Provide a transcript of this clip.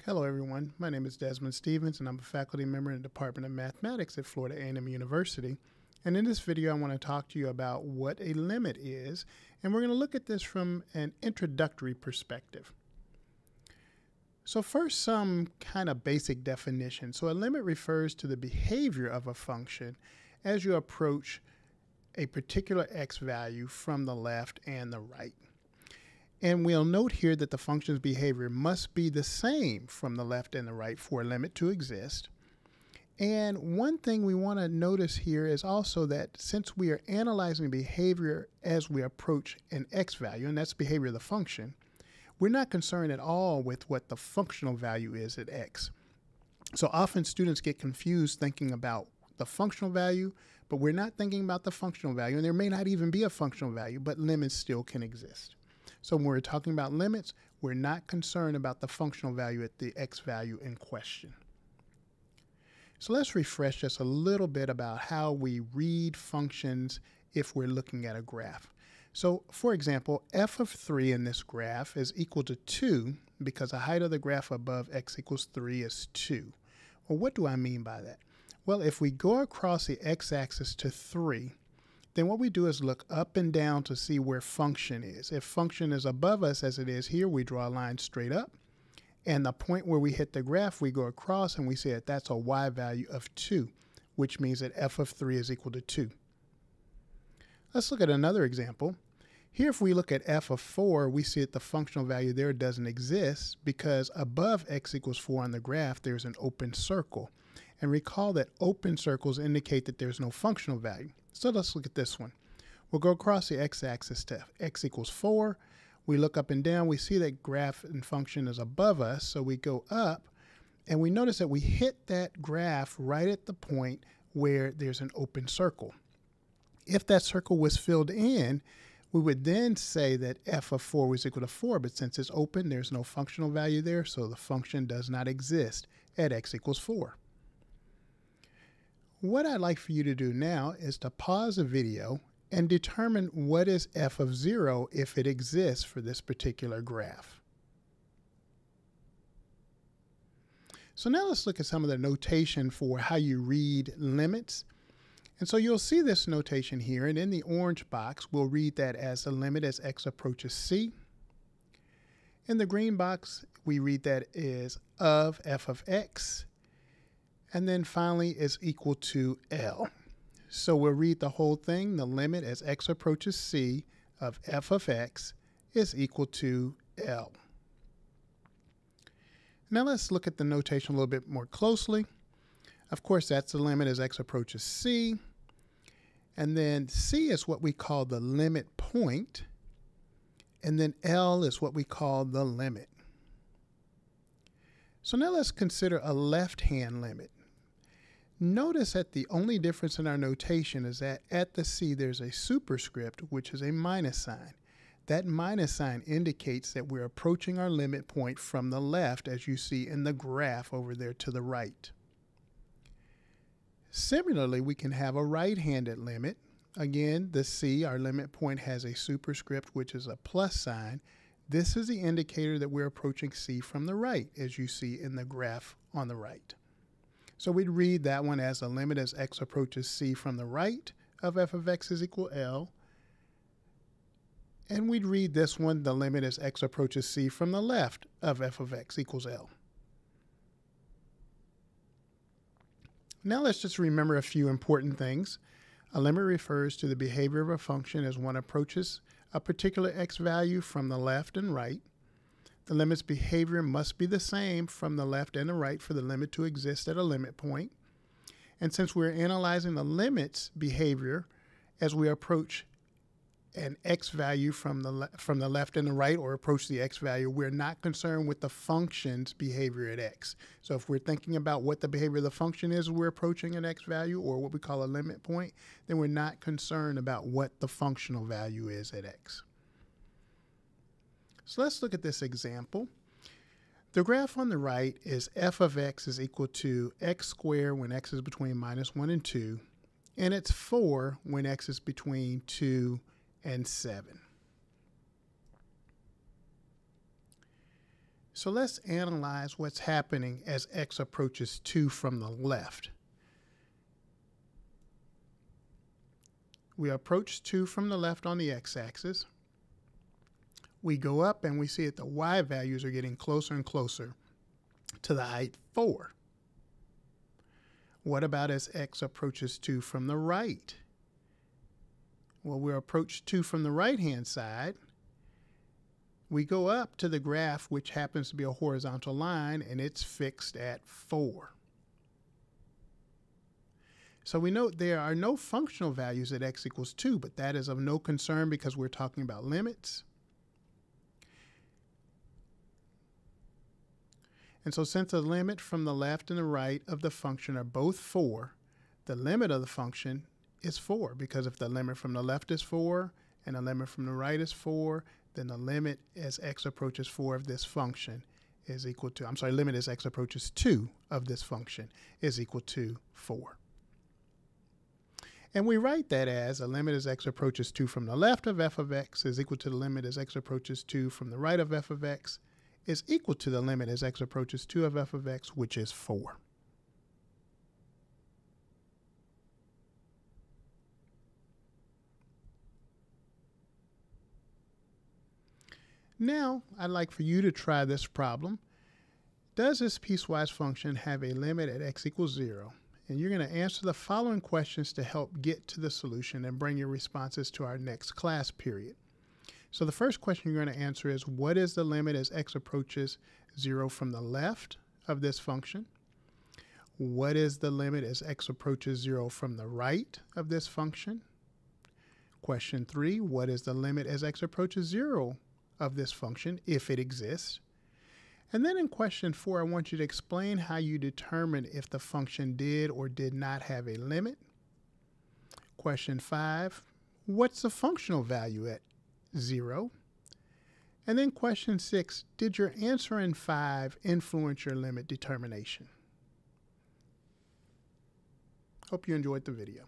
Hello everyone, my name is Desmond Stevens and I'm a faculty member in the Department of Mathematics at Florida A&M University. And in this video I want to talk to you about what a limit is, and we're going to look at this from an introductory perspective. So first, some kind of basic definition. So a limit refers to the behavior of a function as you approach a particular x value from the left and the right. And we'll note here that the function's behavior must be the same from the left and the right for a limit to exist. And one thing we want to notice here is also that since we are analyzing behavior as we approach an x value, and that's behavior of the function, we're not concerned at all with what the functional value is at x. So often students get confused thinking about the functional value, but we're not thinking about the functional value, and there may not even be a functional value, but limits still can exist. So when we're talking about limits, we're not concerned about the functional value at the x value in question. So let's refresh just a little bit about how we read functions if we're looking at a graph. So for example, f of 3 in this graph is equal to 2 because the height of the graph above x equals 3 is 2. Well, what do I mean by that? Well, if we go across the x-axis to 3, then what we do is look up and down to see where function is. If function is above us as it is here, we draw a line straight up. And the point where we hit the graph, we go across and we say that that's a y value of 2, which means that f of 3 is equal to 2. Let's look at another example. Here, if we look at f of 4, we see that the functional value there doesn't exist because above x equals 4 on the graph, there's an open circle. And recall that open circles indicate that there's no functional value. So let's look at this one. We'll go across the x-axis to x equals 4. We look up and down. We see that graph and function is above us. So we go up and we notice that we hit that graph right at the point where there's an open circle. If that circle was filled in, we would then say that f of 4 was equal to 4. But since it's open, there's no functional value there. So the function does not exist at x equals 4. What I'd like for you to do now is to pause the video and determine what is f of 0 if it exists for this particular graph. So now let's look at some of the notation for how you read limits. And so you'll see this notation here, and in the orange box, we'll read that as a limit as x approaches c. In the green box, we read that is of f of x. And then finally is equal to L. So we'll read the whole thing. The limit as x approaches c of f of x is equal to L. Now let's look at the notation a little bit more closely. Of course, that's the limit as x approaches c. And then c is what we call the limit point. And then L is what we call the limit. So now let's consider a left-hand limit. Notice that the only difference in our notation is that at the c there's a superscript, which is a minus sign. That minus sign indicates that we're approaching our limit point from the left, as you see in the graph over there to the right. Similarly, we can have a right-handed limit. Again, the c, our limit point, has a superscript, which is a plus sign. This is the indicator that we're approaching c from the right, as you see in the graph on the right. So we'd read that one as a limit as x approaches c from the right of f of x is equal L. And we'd read this one, the limit as x approaches c from the left of f of x equals L. Now let's just remember a few important things. A limit refers to the behavior of a function as one approaches a particular x value from the left and right. The limit's behavior must be the same from the left and the right for the limit to exist at a limit point. And since we're analyzing the limit's behavior as we approach an x value from the left and the right, or approach the x value, we're not concerned with the function's behavior at x. So if we're thinking about what the behavior of the function is, we're approaching an x value, or what we call a limit point, then we're not concerned about what the functional value is at x. So let's look at this example. The graph on the right is f of x is equal to x squared when x is between minus 1 and 2, and it's 4 when x is between 2 and 7. So let's analyze what's happening as x approaches 2 from the left. We approach 2 from the left on the x-axis. We go up and we see that the y values are getting closer and closer to the height 4. What about as x approaches 2 from the right? Well, we approach 2 from the right-hand side. We go up to the graph, which happens to be a horizontal line, and it's fixed at 4. So we note there are no functional values at x equals 2, but that is of no concern because we're talking about limits. And so since the limit from the left and the right of the function are both 4, the limit of the function is 4, because if the limit from the left is 4 and the limit from the right is 4, then the limit as x approaches 4 of this function is equal to, limit as x approaches 2 of this function is equal to 4. And we write that as a limit as x approaches 2 from the left of f of x is equal to the limit as x approaches 2 from the right of f of x is equal to the limit as x approaches 2 of f of x, which is 4. Now, I'd like for you to try this problem. Does this piecewise function have a limit at x equals 0? And you're going to answer the following questions to help get to the solution and bring your responses to our next class period. So the first question you're going to answer is, what is the limit as x approaches 0 from the left of this function? What is the limit as x approaches 0 from the right of this function? Question 3, what is the limit as x approaches 0 of this function, if it exists? And then in question 4, I want you to explain how you determine if the function did or did not have a limit. Question 5, what's the functional value at 0? And then question 6, did your answer in 5 influence your limit determination? Hope you enjoyed the video.